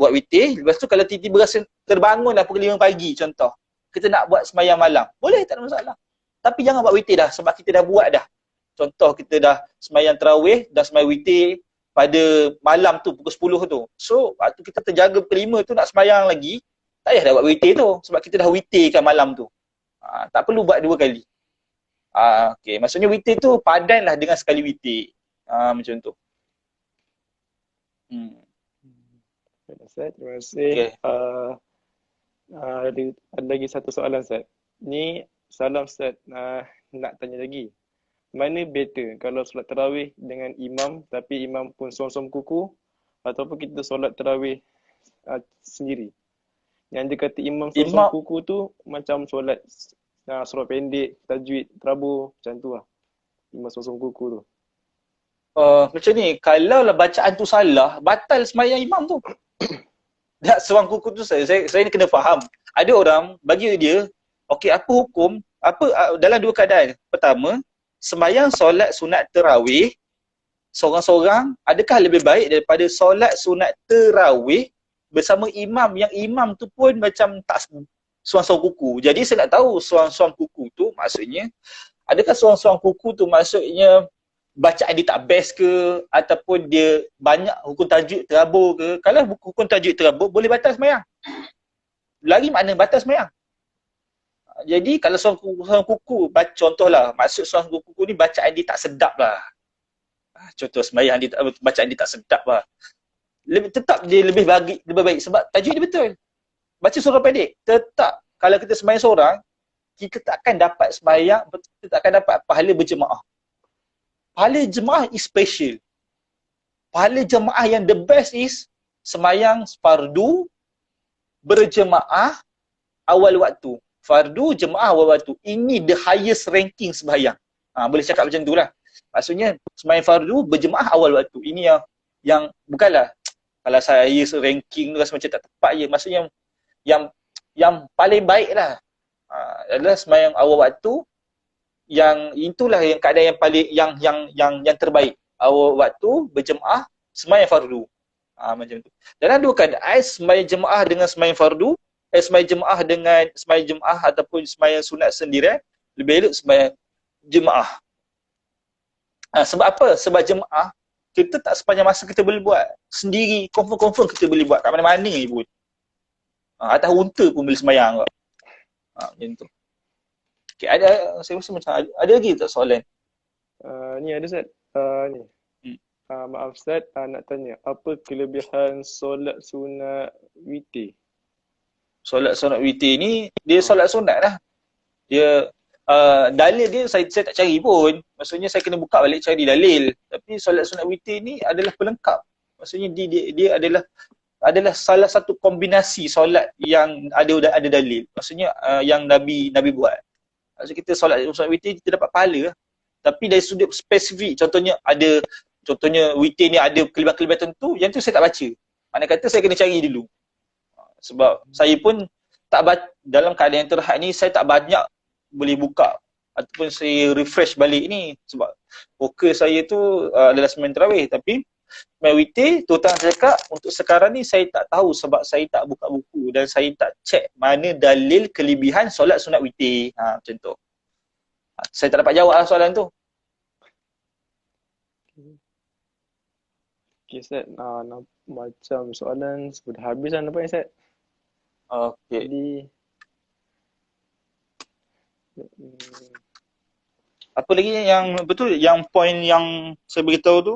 Lepas tu kalau tiba-tiba rasa terbangun dah pukul 5 pagi contoh, kita nak buat sembahyang malam, boleh, tak ada masalah. Tapi jangan buat witir dah, sebab kita dah buat dah. Contoh kita dah sembahyang tarawih, dah sembahyang witir pada malam tu pukul 10 tu. So waktu kita terjaga pukul 5 tu nak sembahyang lagi, tak payah dah buat witir tu sebab kita dah witirkan malam tu. Tak perlu buat 2 kali. Okay, maksudnya witir tu padanlah dengan sekali witir. Macam tu. Terima kasih. Okay. Ada lagi satu soalan Ustaz. Ni salam Ustaz, nak tanya lagi. Mana better kalau solat tarawih dengan imam tapi imam pun som-som kuku, ataupun kita solat tarawih sendiri? Yang dia kata imam som-som kuku tu macam solat surah pendek, tajwid, terabur, macam tu lah. Imam som-som kuku tu. Macam ni, kalau lah bacaan tu salah, batal sembahyang imam tu. Tak, seorang kuku tu saya ni kena faham. Ada orang bagi dia, okey, apa hukum, dalam 2 keadaan. Pertama, sembahyang solat sunat tarawih seorang-seorang, adakah lebih baik daripada solat sunat tarawih bersama imam yang imam tu pun macam tak suang-suang kuku. Jadi saya nak tahu suang-suang kuku tu maksudnya, adakah suang-suang kuku tu maksudnya bacaan dia tak best ke, ataupun dia banyak hukum tajwid terabur ke? Kalau hukum tajwid terabur, boleh batal sembahyang. Lagi makna batal sembahyang. Jadi kalau suang kuku, contohlah, maksud suang kuku ni bacaan dia tak sedap lah. Contoh sembahyang dia, bacaan dia tak sedap lah. Tetap dia lebih baik sebab tajuk dia betul. Baca surah pendek, tetap kalau kita sembahyang seorang, kita tak akan dapat sembahyang, kita tak akan dapat pahala berjemaah. Pahala jemaah is special. Pahala jemaah yang the best is sembahyang fardu berjemaah awal waktu. Fardu jemaah awal waktu. Ini the highest ranking sembahyang. Boleh cakap macam tu lah. Maksudnya sembahyang fardu berjemaah awal waktu. Ini yang bukanlah kalau saya ranking tu rasa macam tak tepat je. Maksudnya yang paling baik lah adalah sembahyang awal waktu, yang itulah yang keadaan yang paling yang terbaik. Awal waktu berjemaah sembahyang fardu. Macam tu. Dalam dua keadaan, sembahyang jemaah dengan sembahyang fardu, sembahyang jemaah dengan sembahyang jemaah ataupun sembahyang sunat sendirian, lebih elok sembahyang jemaah. Sebab apa? Sebab jemaah kita tak sepanjang masa kita boleh buat sendiri, confirm kita boleh buat kat mana-mana pun. Atas unta pun boleh sembahyang kau. Macam tu. Okay, saya rasa macam ada lagi tak soalan? Ni ada Ustaz. Ni. Maaf Ustaz, nak tanya, apa kelebihan solat sunat witir? Solat sunat witir ni, dia solat sunat lah. Dia, dalil dia saya tak cari pun. Maksudnya saya kena buka balik cari dalil. Tapi solat sunat witir ni adalah pelengkap. Maksudnya dia adalah salah satu kombinasi solat yang ada dalil. Maksudnya yang Nabi buat. Maksudnya kita solat sunat witir, kita dapat pahala lah. Tapi dari sudut spesifik, contohnya witir ni ada kelebihan-kelebihan tertentu, yang tu saya tak baca. Maknanya kata saya kena cari dulu. Sebab saya pun tak baca, dalam keadaan yang terhad ni saya tak banyak boleh buka ataupun saya refresh balik ni. Sebab fokus saya tu adalah sembahyang tarawih. Tapi sembahyang witir, terutama saya cakap, untuk sekarang ni saya tak tahu sebab saya tak buka buku dan saya tak check mana dalil kelebihan solat sunat witir. Macam tu. Saya tak dapat jawab lah soalan tu. Okay Ustaz, macam soalan sudah habis lah nampaknya Ustaz. Okay. Jadi apa lagi yang betul, yang poin yang saya beritahu tu?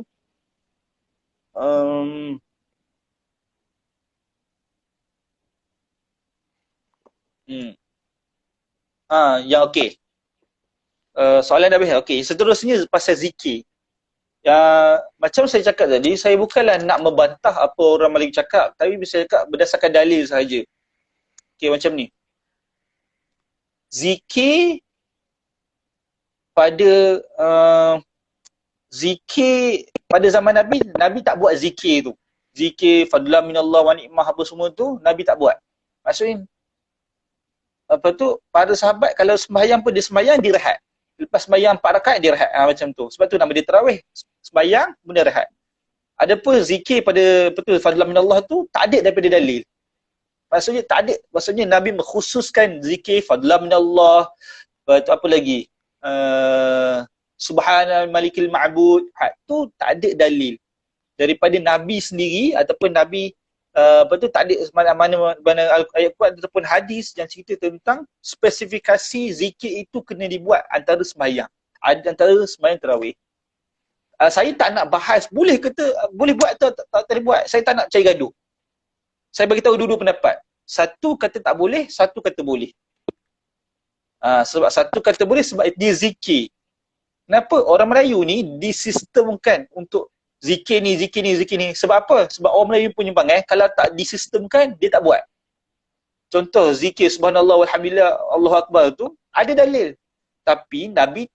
Yang okey. Soalan dah habis. Okey, seterusnya pasal zikir. Macam saya cakap tadi, saya bukanlah nak membantah apa orang Melayu cakap, tapi bisa cakap berdasarkan dalil sahaja. Okey, macam ni. Zikir pada zaman Nabi tak buat zikir tu. Zikir fadlan minallah wa ni'mah apa semua tu Nabi tak buat. Maksudnya apa tu, para sahabat kalau sembahyang pun dia sembahyang, dia rehat. Lepas sembahyang 4 rakaat dia rehat. Macam tu. Sebab tu nama dia tarawih. Sembahyang benda rehat. Adapun zikir pada betul fadlan minallah tu tak ada daripada dalil. Maksudnya tak ada. Maksudnya Nabi mengkhususkan zikir fadlan minallah. Apa lagi? Subhanal malikil ma'bud. Tu tak ada dalil daripada Nabi sendiri ataupun Nabi tak ada mana ayat Quran ataupun hadis yang cerita tentang spesifikasi zikir itu kena dibuat antara sembahyang, antara sembahyang tarawih. Saya tak nak bahas boleh buat atau tak boleh buat. Saya tak nak cari gaduh. Saya bagi tahu dua pendapat. Satu kata tak boleh, satu kata boleh. Sebab satu kata boleh sebab dia zikir. Kenapa orang Melayu ni disistemkan untuk zikir ni. Sebab apa? Sebab orang Melayu punya perangai, kalau tak disistemkan, dia tak buat. Contoh, zikir subhanallah walhamdulillah, Allahu Akbar tu, ada dalil. Tapi Nabi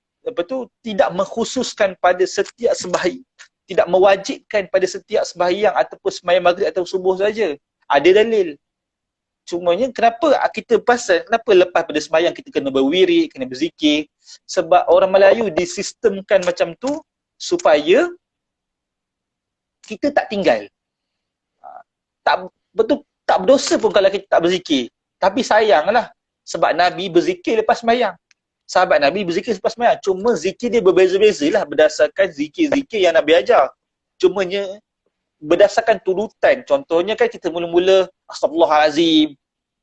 tidak mengkhususkan pada setiap sembahyang. Tidak mewajibkan pada setiap sembahyang ataupun sembahyang maghrib atau subuh saja. Ada dalil. Cumanya kenapa lepas pada sembahyang kita kena berwirid, kena berzikir? Sebab orang Melayu disistemkan macam tu supaya kita tak tinggal. Tak berdosa pun kalau kita tak berzikir. Tapi sayanglah sebab Nabi berzikir lepas sembahyang. Sahabat Nabi berzikir lepas sembahyang. Cuma zikir dia berbeza-bezalah berdasarkan zikir-zikir yang Nabi ajar. Cumanya berdasarkan turutan. Contohnya kan kita mula-mula Astaghfirullahalazim.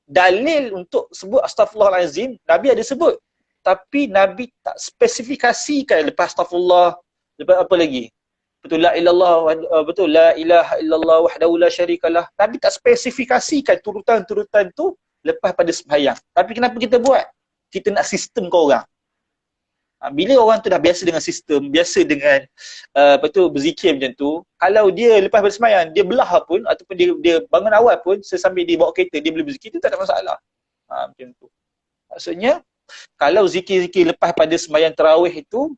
Dalil untuk sebut Astaghfirullahalazim Nabi ada sebut. Tapi Nabi tak spesifikasikan lepas Astaghfirullah, lepas apa lagi? Betul la ilaha illallah wahdahu la syarikalah. Nabi tak spesifikasikan turutan-turutan tu lepas pada sembahyang. Tapi kenapa kita buat? Kita nak sistem kau orang. Bila orang tu dah biasa dengan sistem, biasa dengan berzikir macam tu, kalau dia lepas pada sembahyang, dia belah pun ataupun dia bangun awal pun, sambil dia bawa kereta, dia boleh berzikir, tu tak ada masalah. Macam tu. Maksudnya, kalau zikir-zikir lepas pada sembahyang tarawih itu,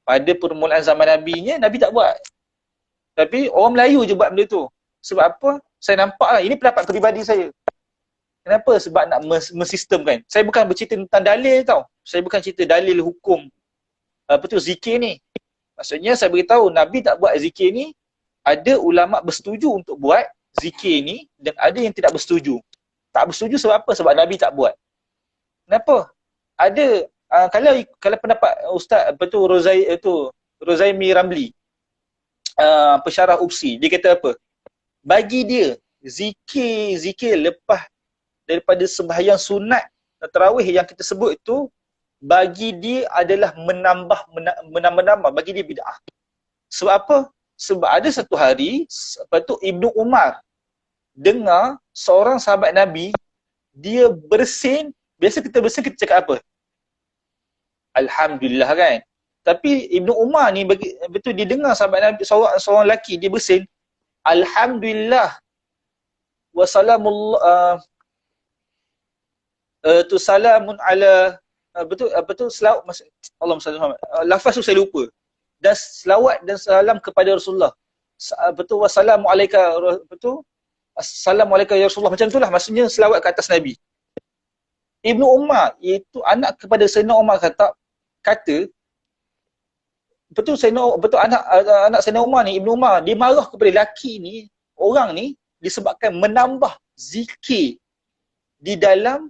pada permulaan zaman Nabi-nya, Nabi tak buat. Tapi orang Melayu je buat benda tu. Sebab apa? Saya nampak lah, ini pendapat peribadi saya. Kenapa? Sebab nak mensistemkan. Saya bukan bercerita tentang dalil tau. Saya bukan cerita dalil hukum zikir ni. Maksudnya saya beritahu Nabi tak buat zikir ni, ada ulama bersetuju untuk buat zikir ni dan ada yang tidak bersetuju. Tak bersetuju sebab apa? Sebab Nabi tak buat. Kenapa? Ada kalau pendapat Ustaz Rozaimi Ramli, pensyarah Upsi, dia kata apa? Bagi dia zikir lepas daripada sembahyang sunat tarawih yang kita sebut itu, bagi dia adalah menambah, bagi dia bid'ah. Sebab apa? Sebab ada satu hari, Ibnu Umar dengar seorang sahabat Nabi, dia bersin, biasa kita bersin kita cakap apa? Alhamdulillah kan? Tapi Ibnu Umar ni dia dengar sahabat Nabi, seorang lelaki, dia bersin, Alhamdulillah wa salamun ala selawat lafaz tu saya lupa, dan selawat dan salam kepada Rasulullah, wassalamu alayka, assalamu alayka ya Rasulullah, macam itulah maksudnya selawat ke atas Nabi. Ibnu Umar, iaitu anak kepada Sayyidina Umar, kata anak Sayyidina Umar ni, Ibnu Umar, dia marah kepada lelaki ni, orang ni, disebabkan menambah zikir di dalam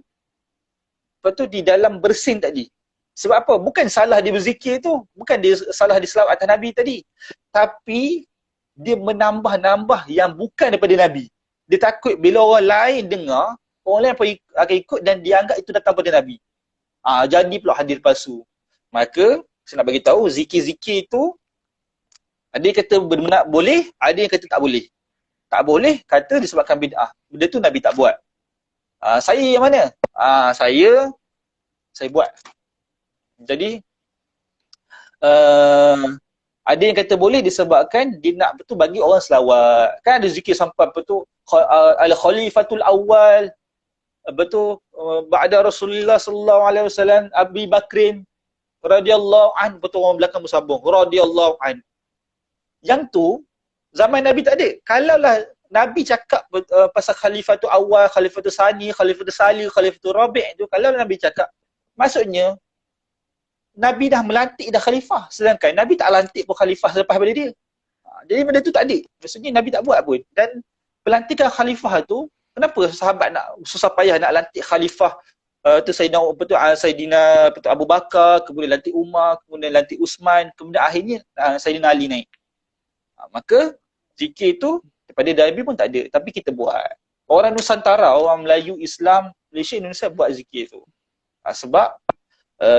bersin tadi. Sebab apa? Bukan salah dia berzikir tu, bukan dia salah dia selawat atas Nabi tadi, tapi dia menambah-nambah yang bukan daripada Nabi. Dia takut bila orang lain dengar, orang lain akan ikut dan dia anggap itu datang daripada Nabi. Jadi pula hadis palsu. Maka saya nak bagi tahu, zikir-zikir tu ada yang kata benar boleh, ada yang kata tak boleh. Tak boleh kata disebabkan bid'ah. Benda tu Nabi tak buat. Saya yang mana? Saya buat. Jadi ada yang kata boleh disebabkan dia nak bagi orang selawat. Kan ada zikir sampai al-khalifatul awal, ba'da Rasulullah sallallahu alaihi wasallam, Abi Bakrin radhiyallahu an, orang belakang bersambung radhiyallahu an. Yang tu zaman Nabi tak ada. Kalaulah Nabi cakap pasal khalifatul awal, khalifatul sani, khalifatul sali, khalifatul rabi' tu, kalau Nabi cakap, maksudnya Nabi dah melantik dah khalifah, sedangkan Nabi tak lantik pun khalifah selepas daripada dia. Jadi benda tu tak ada. Maksudnya Nabi tak buat pun. Dan pelantikan khalifah tu, kenapa sahabat nak susah payah nak lantik khalifah tu Sayyidina Abu Bakar, kemudian lantik Umar, kemudian lantik Usman, kemudian akhirnya Sayyidina Ali naik. Maka zikir tu daripada Nabi pun tak ada, tapi kita buat. Orang Nusantara, orang Melayu, Islam, Malaysia, Indonesia buat zikir tu. Sebab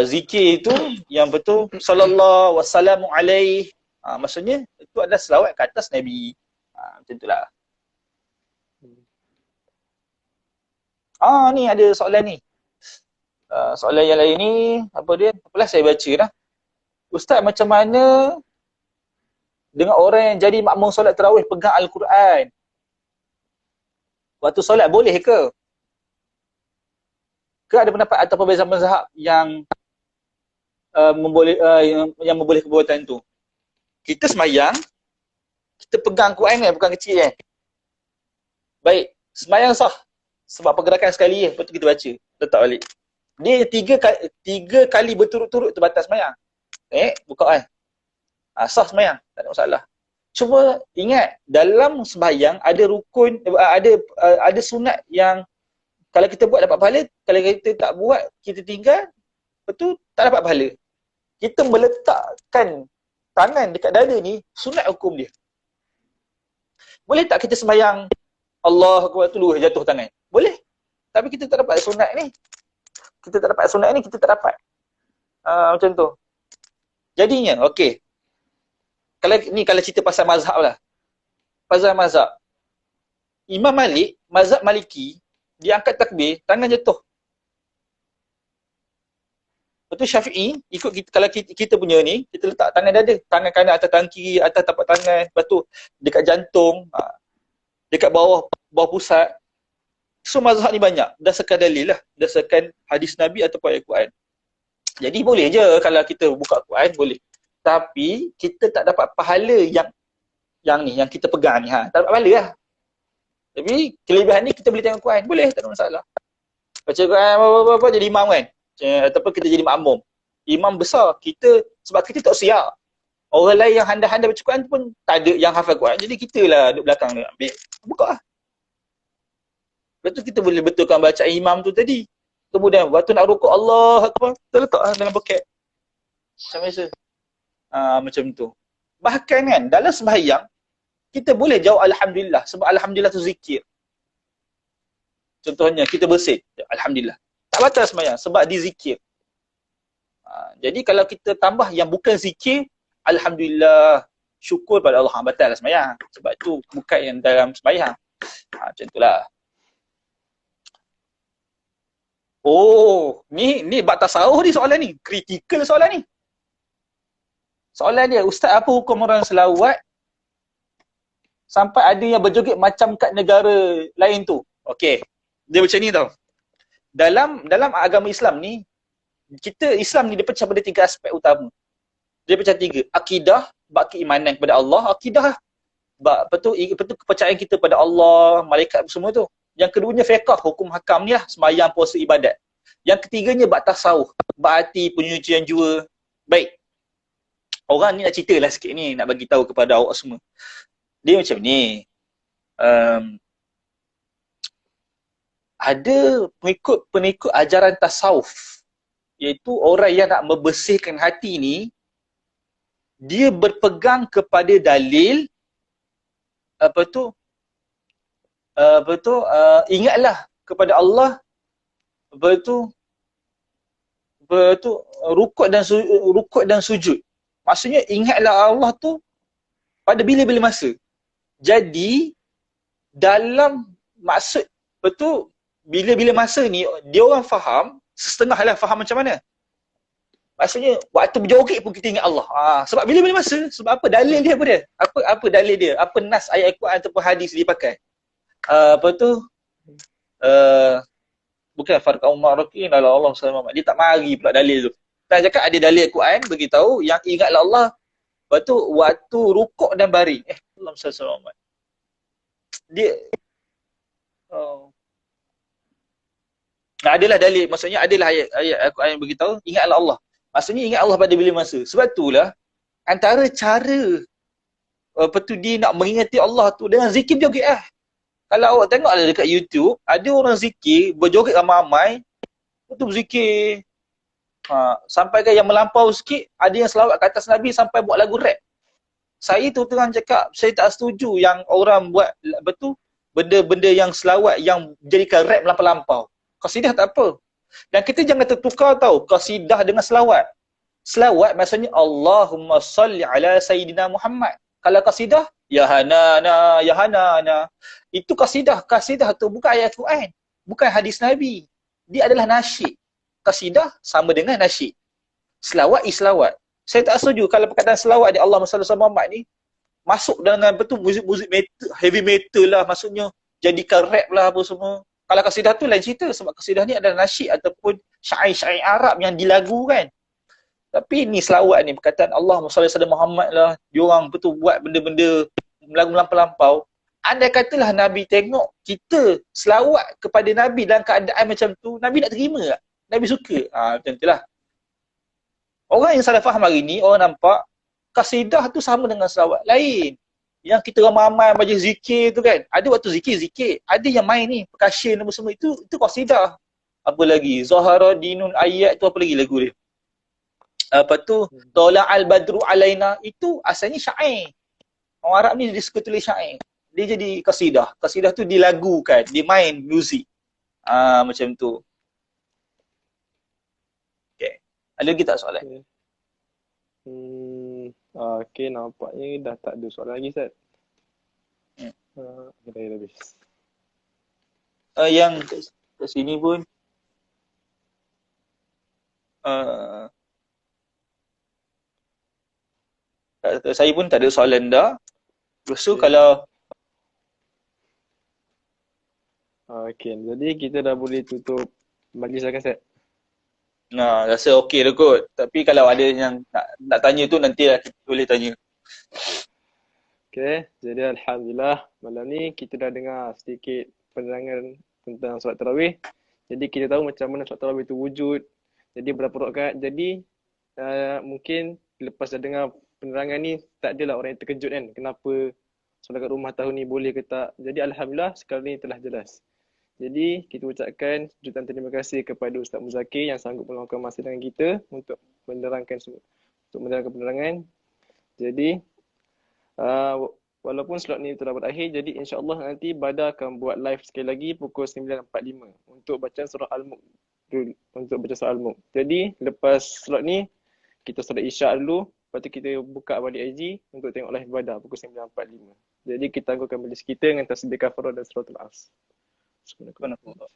zikir itu yang betul sallallahu wasallamu alaihi, maksudnya itu adalah selawat ke atas Nabi. Macam itulah. Ni ada soalan ni. Soalan yang lain ni, apa dia? Apalah saya baca dah. Ustaz, macam mana dengan orang yang jadi makmum solat tarawih pegang Al-Quran? Waktu solat boleh ke? Ke ada pendapat atau perbezaan mazhab yang memboleh perbuatan tu? Kita semayang, kita pegang Quran kan, bukan kecil kan? Baik, semayang sah. Sebab pergerakan sekali lepas tu kita baca, letak balik. Dia tiga kali berturut-turut tu batas semayang. Buka kan? Sah semayang, tak ada masalah. Cuma ingat, dalam sembahyang ada rukun, ada sunat yang kalau kita buat dapat pahala, kalau kita tak buat, kita tinggal, betul tak dapat pahala. Kita meletakkan tangan dekat dada ni, sunat hukum dia. Boleh tak kita sembahyang Allah Akbar tu jatuh tangan? Boleh. Tapi kita tak dapat sunat ni. Kita tak dapat. Macam tu. Jadinya, okey. Kalau cerita pasal mazhab lah. Pasal mazhab. Imam Malik, mazhab Maliki, Dia angkat takbir, tangan jatuh. Lepas tu Syafi'i ikut kita, kalau kita punya ni, kita letak tangan dada, tangan kanan atas tangan kiri, atas tapak tangan, lepas tu dekat jantung, dekat bawah pusat. So mazhab ni banyak, berdasarkan dalil lah, berdasarkan hadis Nabi ataupun ayat Quran. Jadi boleh je kalau kita buka Quran, boleh. Tapi kita tak dapat pahala yang ni, yang kita pegang ni. Tak dapat pahala lah. Tapi kelebihan ni kita boleh tengok Quran, boleh, tak ada masalah. Baca Quran apa-apa jadi imam kan. Ataupun kita jadi makmum. Imam besar, kita sebab kita tak siap. Orang lain yang handai-handai baca Quran pun tak ada yang hafal Quran. Jadi kita lah duduk belakang dia. Ambil, buka lah. Lepas tu kita boleh betulkan bacaan imam tu tadi. Kemudian waktu nak rukuk Allah Akbar, kita letak lah dalam poket. Macam biasa. Macam tu. Bahkan kan dalam sembahyang, kita boleh jawab Alhamdulillah. Sebab Alhamdulillah tu zikir. Contohnya kita bersin, Alhamdulillah. Tak batal sembahyang sebab dizikir. Jadi kalau kita tambah yang bukan zikir, Alhamdulillah, syukur pada Allah, batal lah sembahyang. Sebab tu bukan yang dalam sembahyang. Macam itulah. Oh, ni bab tasawuf ni soalan ni. Kritikal soalan ni. Soalan dia, Ustaz, apa hukum orang selawat sampai ada yang berjoget macam kat negara lain tu? Okey. Dia macam ni tau. Dalam agama Islam ni, Islam ni dia pecah pada 3 aspek utama. Dia pecah 3. Akidah, bab keimanan kepada Allah. Akidah, bab betul kepercayaan kita pada Allah, malaikat semua tu. Yang keduanya fiqh, hukum hakam ni lah, sembahyang, puasa, ibadat. Yang ketiganya bab tasawuf, bab hati, penyucian jiwa. Baik. Orang ni nak cerita lah sikit ni, nak bagi tahu kepada awak semua. Dia macam ni. Ada pengikut ajaran tasawuf, iaitu orang yang nak membersihkan hati ni, dia berpegang kepada dalil ingatlah kepada Allah, rukuk dan sujud. Maksudnya ingatlah Allah tu pada bila-bila masa. Jadi dalam maksud bila-bila masa ni, dia orang faham, setengah lah faham macam mana. Maksudnya waktu berjoget pun kita ingat Allah. Sebab bila-bila masa, sebab apa? Dalil dia apa dia? Apa dalil dia? Apa nas ayat Al-Quran ataupun hadis dia pakai? Bukan farqan ma'rakin ala Allah SWT. Dia tak mari pula dalil tu. Tak cakap ada dalil Al-Quran beritahu yang ingatlah Allah. Lepas tu waktu rukuk dan baring. Allah SWT. Dia adalah dalil, maksudnya adalah ayat Al-Quran yang beritahu ingatlah Allah. Maksudnya ingat Allah pada bila masa. Sebab itulah antara cara dia nak mengingati Allah tu dengan zikir joget lah. Kalau awak tengok dekat YouTube, ada orang zikir, berjoget ramai-ramai, betul berzikir. Sampai kan yang melampau sikit, ada yang selawat ke atas Nabi sampai buat lagu rap. Saya tu terang cakap, saya tak setuju yang orang buat benda-benda yang selawat yang jadikan rap melampau-lampau. Qasidah tak apa. Dan kita jangan tertukar tau, qasidah dengan selawat. Selawat maksudnya Allahumma salli ala Sayyidina Muhammad. Kalau qasidah, ya hanana, ya hanana. Itu qasidah. Qasidah tu bukan ayat Quran, bukan hadis Nabi. Dia adalah nasyid. Qasidah sama dengan nasyid. Selawat selawat. Saya tak setuju kalau perkataan selawat di Allah Sallallahu Alaihi Wasallam ni masuk dengan muzik metal, heavy metal lah, maksudnya jadikan rap lah apa semua. Kalau qasidah tu lain cerita, sebab qasidah ni adalah nasyid ataupun syair-syair Arab yang dilagukan. Tapi ni selawat ni, perkataan Allah Sallallahu Alaihi Muhammad lah, diorang buat benda-benda lagu melampau-lampau. Andai katalah Nabi tengok kita selawat kepada Nabi dalam keadaan macam tu, Nabi nak terima tak? Nabi suka? Macam tu lah. Orang yang salah faham hari ni, orang nampak qasidah tu sama dengan selawat lain. Yang kita ramai-ramai baca zikir tu kan. Ada waktu zikir. Ada yang main ni, percussion apa semua. Itu qasidah. Apa lagi? Zahara dinun ayat tu, apa lagi lagu dia? Apa tu? Tola'al badru alaina. Itu asalnya syair. Orang Arab ni dia suka tulis syair. Dia jadi qasidah. Qasidah tu dilagukan. Dia main muzik. Macam tu. Okay. Ada lagi tak soalan? Okay, nampaknya dah tak ada soalan lagi, Ustaz. Dah habis. yang kat sini pun uh, saya pun tak ada soalan dah. Lepas tu Okay. kalau Okay, jadi kita dah boleh tutup majlis dah kan, Ustaz? rasa okey dah kot. Tapi kalau ada yang nak tanya tu nanti lah kita boleh tanya. Okay, jadi Alhamdulillah malam ni kita dah dengar sedikit penerangan tentang solat tarawih. Jadi kita tahu macam mana solat tarawih itu wujud. Jadi berapa rakaat. Jadi mungkin lepas dah dengar penerangan ni tak adalah orang yang terkejut kan kenapa solat kat rumah tahun ni boleh ke tak. Jadi Alhamdulillah sekarang ni telah jelas. Jadi kita ucapkan jutaan terima kasih kepada Ustaz Muzakir yang sanggup meluangkan masa dengan kita untuk menerangkan penerangan. Jadi walaupun slot ni telah berakhir, jadi insya-Allah nanti Bada akan buat live sekali lagi pukul 9.45 untuk baca surah Al-Mulk. Jadi lepas slot ni kita solat Isyak dulu, lepas tu kita buka balik IG untuk tengok live Bada pukul 9.45. Jadi kita tangguhkan majlis kita dengan tasbih kafarah dan suratul As. Subhanallah.